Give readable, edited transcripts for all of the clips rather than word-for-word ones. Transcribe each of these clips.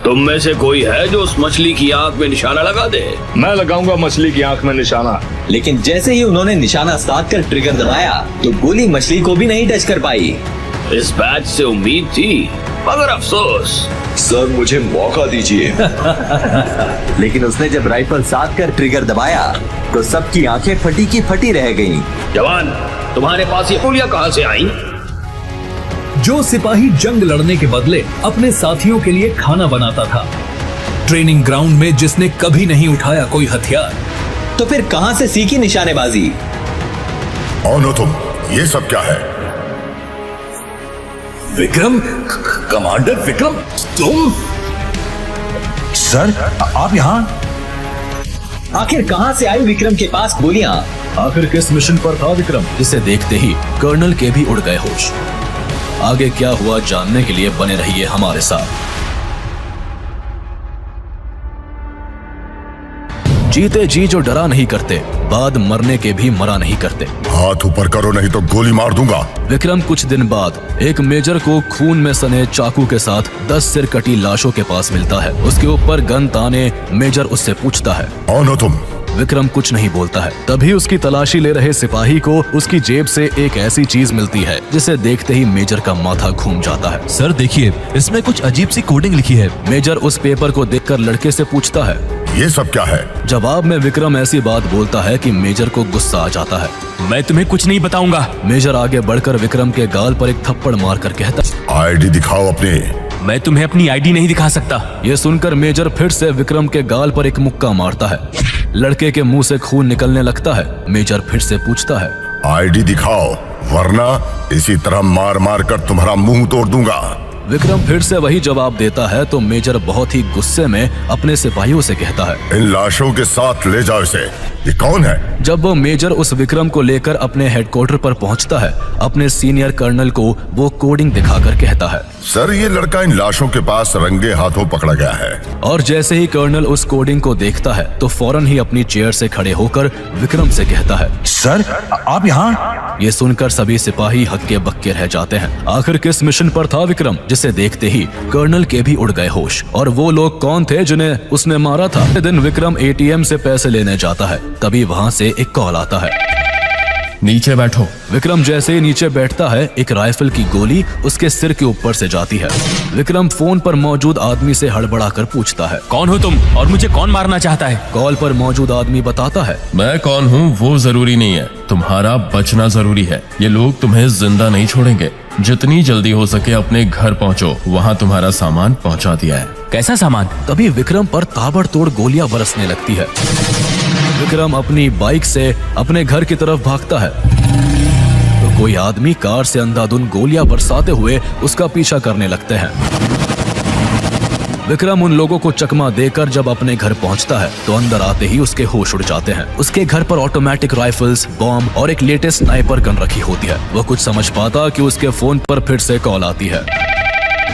तुम में से कोई है जो उस मछली की आंख में निशाना लगा दे? मैं लगाऊंगा मछली की आंख में निशाना। लेकिन जैसे ही उन्होंने निशाना साध कर ट्रिगर दबाया तो गोली मछली को भी नहीं टच कर पाई। इस बैच से उम्मीद थी, मगर अफसोस। सर मुझे मौका दीजिए। लेकिन उसने जब राइफल साध कर ट्रिगर दबाया तो सबकी आंखें फटी की फटी रह गईं। जवान, तुम्हारे पास ये गोलियां कहाँ से आई? जो सिपाही जंग लड़ने के बदले अपने साथियों के लिए खाना बनाता था, ट्रेनिंग ग्राउंड में जिसने कभी नहीं उठाया कोई हथियार, तो फिर कहां से सीखी निशानेबाजी? कौन हो तुम? ये सब क्या है? विक्रम, कमांडर विक्रम, तुम? सर आप यहाँ? आखिर कहां से आई विक्रम के पास गोलियां? आखिर किस मिशन पर था विक्रम, जिसे देखते ही कर्नल के भी उड़ गए होश। आगे क्या हुआ जानने के लिए बने रहिए हमारे साथ। जीते जी जो डरा नहीं करते, बाद मरने के भी मरा नहीं करते। हाथ ऊपर करो नहीं तो गोली मार दूंगा। विक्रम कुछ दिन बाद एक मेजर को खून में सने चाकू के साथ 10 सिर कटी लाशों के पास मिलता है। उसके ऊपर गन ताने मेजर उससे पूछता है, कौन हो तुम? विक्रम कुछ नहीं बोलता है। तभी उसकी तलाशी ले रहे सिपाही को उसकी जेब से एक ऐसी चीज मिलती है जिसे देखते ही मेजर का माथा घूम जाता है। सर देखिए, इसमें कुछ अजीब सी कोडिंग लिखी है। मेजर उस पेपर को देखकर लड़के से पूछता है, ये सब क्या है? जवाब में विक्रम ऐसी बात बोलता है कि मेजर को गुस्सा आ जाता है। मैं तुम्हें कुछ नहीं बताऊंगा। मेजर आगे बढ़कर विक्रम के गाल पर एक थप्पड़ मारकर कहता है, आईडी दिखाओ अपनी। मैं तुम्हें अपनी आईडी नहीं दिखा सकता। ये सुनकर मेजर फिर से विक्रम के गाल पर एक मुक्का मारता है। लड़के के मुंह से खून निकलने लगता है। मेजर फिर से पूछता है, आईडी दिखाओ वरना इसी तरह मार मार कर तुम्हारा मुंह तोड़ दूंगा। विक्रम फिर से वही जवाब देता है तो मेजर बहुत ही गुस्से में अपने सिपाहियों से कहता है, इन लाशों के साथ ले जाओ इसे। ये कौन है? जब वो मेजर उस विक्रम को लेकर अपने हेडक्वार्टर पर पहुंचता है, अपने सीनियर कर्नल को वो कोडिंग दिखाकर कहता है, सर ये लड़का इन लाशों के पास रंगे हाथों पकड़ा गया है। और जैसे ही कर्नल उस कोडिंग को देखता है तो फौरन ही अपनी चेयर से खड़े होकर विक्रम से कहता है, सर आप यहाँ? ये सुनकर सभी सिपाही हक्के बक्के रह जाते हैं। आखिर किस मिशन पर था विक्रम, जिसे देखते ही कर्नल के भी उड़ गए होश। और वो लोग कौन थे जिन्हें उसने मारा था? अगले दिन विक्रम एटीएम से पैसे लेने जाता है, तभी वहाँ से एक कॉल आता है, नीचे बैठो। विक्रम जैसे ही नीचे बैठता है, एक राइफल की गोली उसके सिर के ऊपर से जाती है। विक्रम फोन पर मौजूद आदमी से हड़बड़ाकर पूछता है, कौन हो तुम और मुझे कौन मारना चाहता है? कॉल पर मौजूद आदमी बताता है, मैं कौन हूँ वो जरूरी नहीं है, तुम्हारा बचना जरूरी है। ये लोग तुम्हें जिंदा नहीं छोड़ेंगे। जितनी जल्दी हो सके अपने घर पहुँचो, वहाँ तुम्हारा सामान पहुँचा दिया है। कैसा सामान? तभी विक्रम पर ताबड़तोड़ गोलियां बरसने लगती है। विक्रम अपनी बाइक से अपने घर की तरफ भागता है तो कोई आदमी कार से अंधाधुंध गोलियां बरसाते हुए उसका पीछा करने लगते हैं। विक्रम उन लोगों को चकमा देकर जब अपने घर पहुंचता है तो अंदर आते ही उसके होश उड़ जाते हैं। उसके घर पर ऑटोमेटिक राइफल्स, बॉम्ब और एक लेटेस्ट स्नाइपर गन रखी होती है। वो कुछ समझ पाता कि उसके फोन पर फिर से कॉल आती है।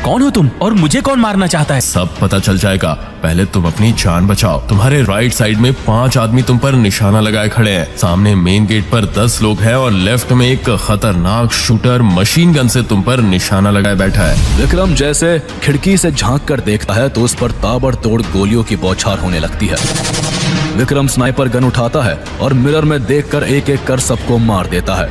कौन हो तुम और मुझे कौन मारना चाहता है? सब पता चल जाएगा, पहले तुम अपनी जान बचाओ। तुम्हारे राइट साइड में 5 आदमी तुम पर निशाना लगाए खड़े हैं। सामने मेन गेट पर 10 लोग हैं और लेफ्ट में एक खतरनाक शूटर मशीन गन से तुम पर निशाना लगाए बैठा है। विक्रम जैसे खिड़की से झांक कर देखता है तो उस पर ताबड़तोड़ गोलियों की बौछार होने लगती है। विक्रम स्नाइपर गन उठाता है और मिरर में देखकर एक एक कर सबको मार देता है।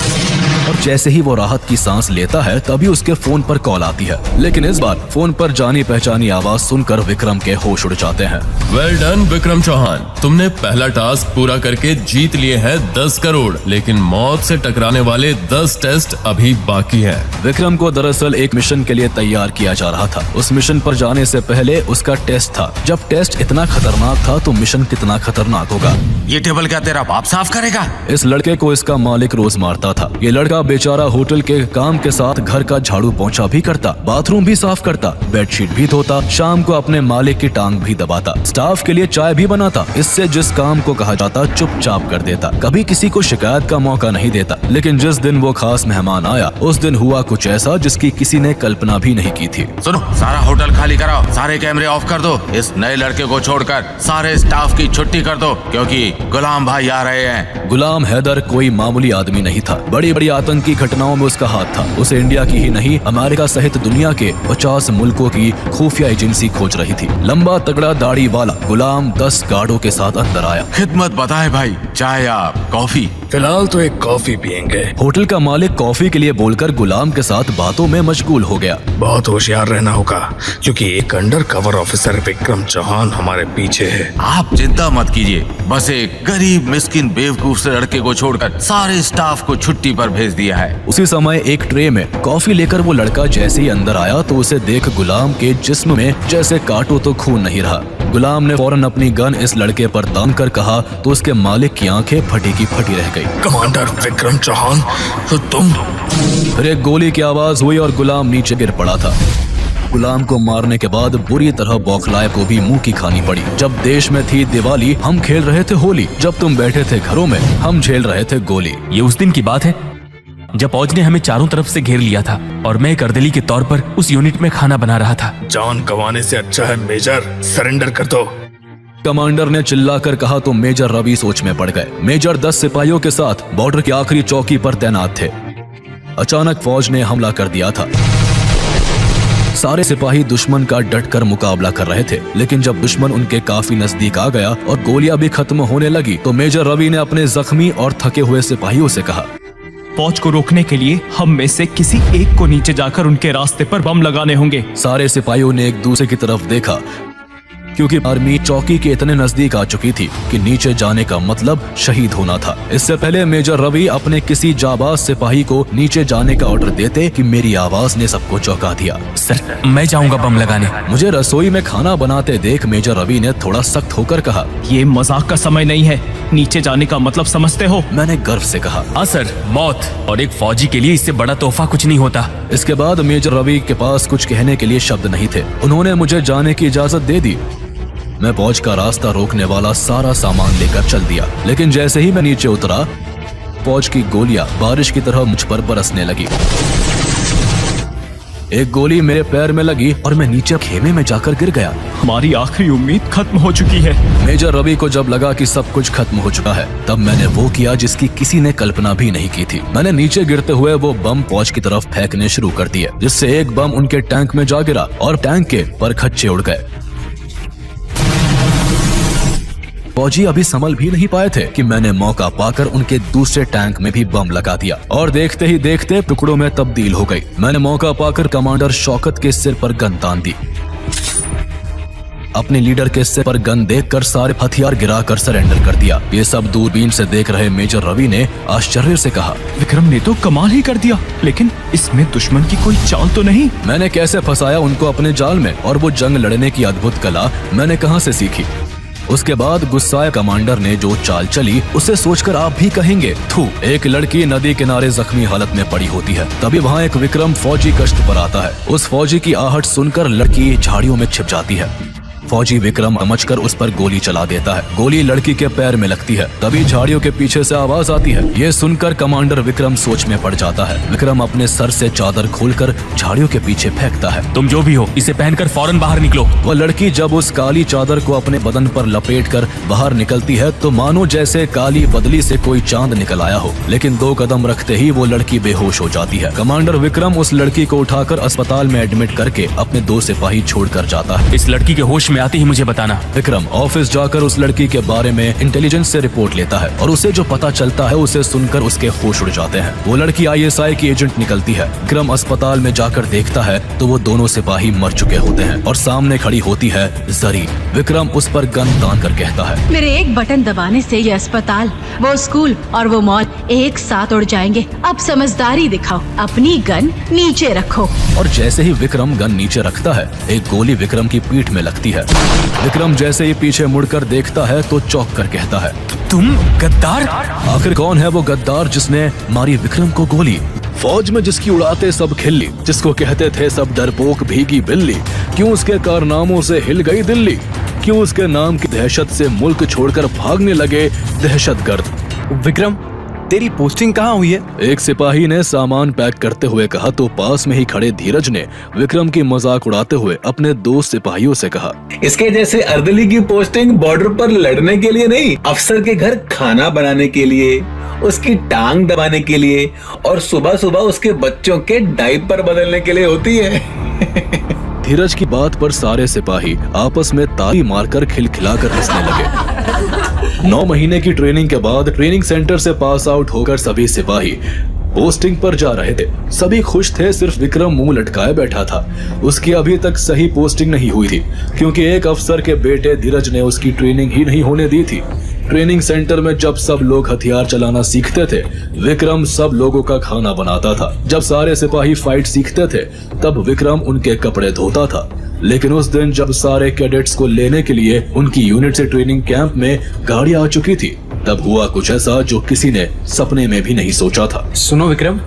और जैसे ही वो राहत की सांस लेता है तभी उसके फोन पर कॉल आती है। लेकिन इस बार फोन पर जानी पहचानी आवाज सुनकर विक्रम के होश उड़ जाते हैं। वेल डन विक्रम चौहान, तुमने पहला टास्क पूरा करके जीत लिए हैं 10 करोड़, लेकिन मौत से टकराने वाले 10 टेस्ट अभी बाकी हैं। विक्रम को दरअसल एक मिशन के लिए तैयार किया जा रहा था। उस मिशन पर जाने से पहले उसका टेस्ट था। जब टेस्ट इतना खतरनाक था तो मिशन कितना खतरनाक होगा। ये टेबल क्या तेरा बाप साफ करेगा? इस लड़के को इसका मालिक रोज मारता था। ये लड़का बेचारा होटल के काम के साथ घर का झाड़ू पोंछा भी करता, बाथरूम भी साफ करता, बेडशीट भी धोता, शाम को अपने मालिक की टांग भी दबाता, स्टाफ के लिए चाय भी बनाता। इससे जिस काम को कहा जाता चुपचाप कर देता, कभी किसी को शिकायत का मौका नहीं देता। लेकिन जिस दिन वो खास मेहमान आया उस दिन हुआ कुछ ऐसा जिसकी किसी ने कल्पना भी नहीं की थी। सुनो, सारा होटल खाली कराओ, सारे कैमरे ऑफ कर दो, इस नए लड़के को छोड़कर सारे स्टाफ की छुट्टी कर दो, क्योंकि गुलाम भाई आ रहे हैं। गुलाम हैदर कोई मामूली आदमी नहीं था। बड़ी बड़ी आतंकी घटनाओं में उसका हाथ था। उसे इंडिया की ही नहीं, अमेरिका सहित दुनिया के 50 मुल्कों की खुफिया एजेंसी खोज रही थी। लंबा तगड़ा दाढ़ी वाला गुलाम 10 गार्डों के साथ अंदर आया। खिदमत बताए भाई, चाय या कॉफी? फिलहाल तो एक कॉफी पियेंगे। होटल का मालिक कॉफी के लिए बोलकर गुलाम के साथ बातों में मशगूल हो गया। बहुत होशियार रहना होगा, क्योंकि एक undercover officer Vikram Chauhan हमारे पीछे है। आप चिंता मत कीजिए, बस एक गरीब मिस्किन बेवकूफ से लड़के को छोड़कर सारे स्टाफ को छुट्टी पर भेज दिया है। उसी समय एक ट्रे में कॉफी लेकर वो लड़का जैसे ही अंदर आया तो उसे देख गुलाम के जिस्म में जैसे काटो तो खून नहीं रहा। गुलाम ने फौरन अपनी गन इस लड़के पर तान कर कहा तो उसके मालिक की आंखें फटी की फटी रह गई। कमांडर विक्रम चौहान, तो तुम? फिर एक गोली की आवाज हुई और गुलाम नीचे गिर पड़ा था। गुलाम को मारने के बाद बुरी तरह बौखलाए को भी मुंह की खानी पड़ी। जब देश में थी दिवाली, हम खेल रहे थे होली। जब तुम बैठे थे घरों में, हम झेल रहे थे गोली। ये उस दिन की बात है जब फौज ने हमें चारों तरफ से घेर लिया था और मैं एक अर्दली के तौर पर उस यूनिट में खाना बना रहा था। जान गंवाने से अच्छा है मेजर, सरेंडर कर दो। कमांडर ने चिल्लाकर कहा तो मेजर रवि सोच में पड़ गए। मेजर 10 सिपाहियों के साथ बॉर्डर की आखिरी चौकी पर तैनात थे। अचानक फौज ने हमला कर दिया था। सारे सिपाही दुश्मन का डटकर मुकाबला कर रहे थे, लेकिन जब दुश्मन उनके काफी नजदीक आ गया और गोलियां भी खत्म होने लगी तो मेजर रवि ने अपने जख्मी और थके हुए सिपाहियों से कहा, फौज को रोकने के लिए हम में से किसी एक को नीचे जाकर उनके रास्ते पर बम लगाने होंगे। सारे सिपाहियों ने एक दूसरे की तरफ देखा, क्योंकि आर्मी चौकी के इतने नजदीक आ चुकी थी कि नीचे जाने का मतलब शहीद होना था। इससे पहले मेजर रवि अपने किसी जाबाज सिपाही को नीचे जाने का ऑर्डर देते कि मेरी आवाज ने सबको चौंका दिया। सर, मैं जाऊंगा बम लगाने। मुझे रसोई में खाना बनाते देख मेजर रवि ने थोड़ा सख्त होकर कहा, ये मजाक का समय नहीं है, नीचे जाने का मतलब समझते हो? मैंने गर्व से कहा, हाँ सर, मौत, और एक फौजी के लिए इससे बड़ा तोहफा कुछ नहीं होता। इसके बाद मेजर रवि के पास कुछ कहने के लिए शब्द नहीं थे। उन्होंने मुझे जाने की इजाजत दे दी। मैं फौज का रास्ता रोकने वाला सारा सामान लेकर चल दिया, लेकिन जैसे ही मैं नीचे उतरा, फौज की गोलियां बारिश की तरह मुझ पर बरसने लगी। एक गोली मेरे पैर में लगी और मैं नीचे खेमे में जाकर गिर गया। हमारी आखिरी उम्मीद खत्म हो चुकी है। मेजर रवि को जब लगा कि सब कुछ खत्म हो चुका है, तब मैंने वो किया जिसकी किसी ने कल्पना भी नहीं की थी। मैंने नीचे गिरते हुए वो बम फौज की तरफ फेंकने शुरू कर दिए, जिससे एक बम उनके टैंक में जा गिरा और टैंक के परखच्चे उड़ गए। फौजी अभी संभल भी नहीं पाए थे कि मैंने मौका पाकर उनके दूसरे टैंक में भी बम लगा दिया और देखते ही देखते टुकड़ों में तब्दील हो गई। मैंने मौका पाकर कमांडर शौकत के सिर पर गन तान दी। अपने लीडर के सिर पर गन देखकर सारे हथियार गिराकर सरेंडर कर दिया। ये सब दूरबीन से देख रहे मेजर रवि ने आश्चर्य से कहा, विक्रम ने तो कमाल ही कर दिया, लेकिन इसमें दुश्मन की कोई चाल तो नहीं? मैंने कैसे फंसाया उनको अपने जाल में, और वो जंग लड़ने की अद्भुत कला मैंने कहां से सीखी। उसके बाद गुस्साए कमांडर ने जो चाल चली उसे सोचकर आप भी कहेंगे, थू। एक लड़की नदी किनारे जख्मी हालत में पड़ी होती है, तभी वहाँ एक विक्रम फौजी कष्ट पर आता है। उस फौजी की आहट सुनकर लड़की झाड़ियों में छिप जाती है। फौजी विक्रम समझकर उस पर गोली चला देता है। गोली लड़की के पैर में लगती है, तभी झाड़ियों के पीछे से आवाज आती है। ये सुनकर कमांडर विक्रम सोच में पड़ जाता है। विक्रम अपने सर से चादर खोलकर झाड़ियों के पीछे फेंकता है। तुम जो भी हो, इसे पहनकर फौरन बाहर निकलो। वह लड़की जब उस काली चादर को अपने बदन पर लपेटकर बाहर निकलती है तो मानो जैसे काली बदली से कोई चांद निकल आया हो, लेकिन 2 कदम रखते ही वो लड़की बेहोश हो जाती है। कमांडर विक्रम उस लड़की को उठाकर अस्पताल में एडमिट करके अपने 2 सिपाही छोड़कर जाता है। इस लड़की के होश में आते ही मुझे बताना। विक्रम ऑफिस जाकर उस लड़की के बारे में इंटेलिजेंस से रिपोर्ट लेता है और उसे जो पता चलता है उसे सुनकर उसके होश उड़ जाते हैं। वो लड़की ISI की एजेंट निकलती है। विक्रम अस्पताल में जाकर देखता है तो वो दोनों सिपाही मर चुके होते हैं और सामने खड़ी होती है जरी। विक्रम उस पर गन तान कर कहता है, मेरे एक बटन दबाने से ये अस्पताल, वो स्कूल और वो मॉल एक साथ उड़ जाएंगे। अब समझदारी दिखाओ, अपनी गन नीचे रखो। और जैसे ही विक्रम गन नीचे रखता है, एक गोली विक्रम की पीठ में लगती है। विक्रम जैसे ही पीछे मुड़कर देखता है तो चौंक कर कहता है, तुम गद्दार? आखिर कौन है वो गद्दार जिसने मारी विक्रम को गोली? फौज में जिसकी उड़ाते सब खिल्ली, जिसको कहते थे सब डरपोक भीगी बिल्ली, क्यों उसके कारनामों से हिल गई दिल्ली? क्यों उसके नाम की दहशत से मुल्क छोड़कर भागने लगे दहशतगर्द? विक्रम, तेरी पोस्टिंग कहाँ हुई है? एक सिपाही ने सामान पैक करते हुए कहा तो पास में ही खड़े धीरज ने विक्रम की मजाक उड़ाते हुए अपने दोस्त सिपाहियों से कहा, इसके जैसे अर्दली की पोस्टिंग बॉर्डर पर लड़ने के लिए नहीं, अफसर के घर खाना बनाने के लिए, उसकी टांग दबाने के लिए और सुबह सुबह उसके बच्चों के डायपर बदलने के लिए होती है। धीरज की बात पर सारे सिपाही आपस में ताली मारकर खिलखिलाकर हंसने लगे। 9 महीने की ट्रेनिंग के बाद ट्रेनिंग सेंटर से पास आउट होकर सभी सिपाही पोस्टिंग पर जा रहे थे। सभी खुश थे, सिर्फ विक्रम मुंह लटकाए बैठा था। उसकी अभी तक सही पोस्टिंग नहीं हुई थी क्योंकि एक अफसर के बेटे धीरज ने उसकी ट्रेनिंग ही नहीं होने दी थी। ट्रेनिंग सेंटर में जब सब लोग हथियार चलाना सीखते थे, विक्रम सब लोगों का खाना बनाता था। जब सारे सिपाही फाइट सीखते थे, तब विक्रम उनके कपड़े धोता था। लेकिन उस दिन जब सारे कैडेट्स को लेने के लिए उनकी यूनिट से ट्रेनिंग कैंप में गाड़ी आ चुकी थी, तब हुआ कुछ ऐसा जो किसी ने सपने में भी नहीं सोचा था। सुनो विक्रम,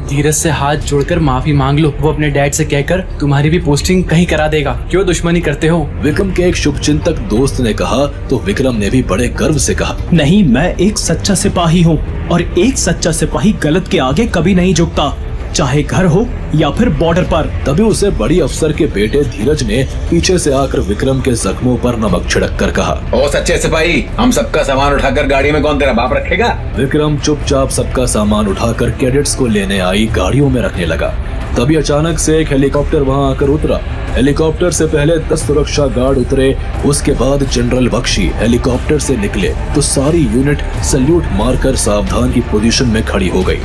धीरज से हाथ जोड़कर माफी मांग लो। वो अपने डैड से कहकर तुम्हारी भी पोस्टिंग कहीं करा देगा। क्यों दुश्मनी करते हो? विक्रम के एक शुभचिंतक दोस्त ने कहा तो विक्रम ने भी बड़े गर्व से कहा, नहीं, मैं एक सच्चा सिपाही हूँ और एक सच्चा सिपाही गलत के आगे कभी नहीं झुकता, चाहे घर हो या फिर बॉर्डर पर। तभी उसे बड़ी अफसर के बेटे धीरज ने पीछे से आकर विक्रम के जख्मों पर नमक छिड़क कर कहा, ओ सच्चे सिपाही, हम सबका सामान उठाकर गाड़ी में कौन तेरा बाप रखेगा? विक्रम चुपचाप सबका सामान उठाकर कैडेट्स को लेने आई गाड़ियों में रखने लगा। तभी अचानक से एक हेलीकॉप्टर वहां आकर उतरा। हेलीकॉप्टर से पहले 10 सुरक्षा गार्ड उतरे। उसके बाद जनरल बख्शी हेलीकॉप्टर से निकले तो सारी यूनिट सल्यूट मारकर सावधान की पोजीशन में खड़ी हो गई,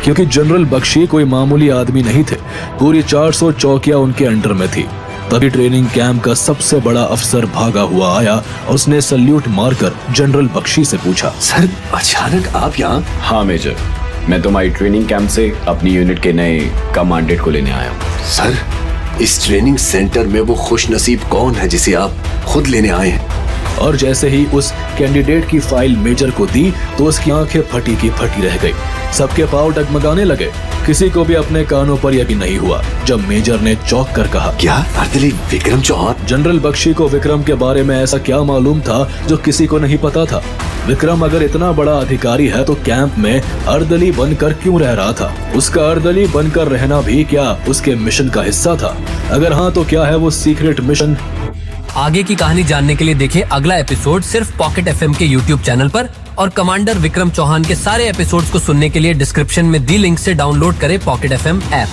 क्योंकि जनरल बख्शी कोई मामूली आदमी नहीं थे। पूरी 400 चौकियां उनके अंडर में थी। तभी ट्रेनिंग कैंप का सबसे बड़ा अफसर भागा हुआ आया और उसने सल्यूट मारकर जनरल बख्शी से पूछा, सर अचानक आप यहाँ? हाँ मेजर, मैं तुम्हारी ट्रेनिंग कैंप से अपनी यूनिट के नए कमांडेंट को लेने आया हूँ। सर, इस ट्रेनिंग सेंटर में वो खुशनसीब कौन है जिसे आप खुद लेने आए हैं? और जैसे ही उस कैंडिडेट की फाइल मेजर को दी तो उसकी आंखें फटी की फटी रह गई। सबके पांव डगमगाने लगे। किसी को भी अपने कानों पर यकीन नहीं हुआ जब मेजर ने चौंक कर कहा, क्या अर्दली विक्रम चौहान? जनरल बख्शी को विक्रम के बारे में ऐसा क्या मालूम था जो किसी को नहीं पता था? विक्रम अगर इतना बड़ा अधिकारी है तो कैंप में अर्दली बनकर क्यों रह रहा था? उसका अर्दली बनकर रहना भी क्या उसके मिशन का हिस्सा था? अगर हाँ तो क्या है वो सीक्रेट मिशन? आगे की कहानी जानने के लिए देखें अगला एपिसोड सिर्फ पॉकेट एफएम के यूट्यूब चैनल पर, और कमांडर विक्रम चौहान के सारे एपिसोड्स को सुनने के लिए डिस्क्रिप्शन में दी लिंक से डाउनलोड करें पॉकेट एफएम ऐप।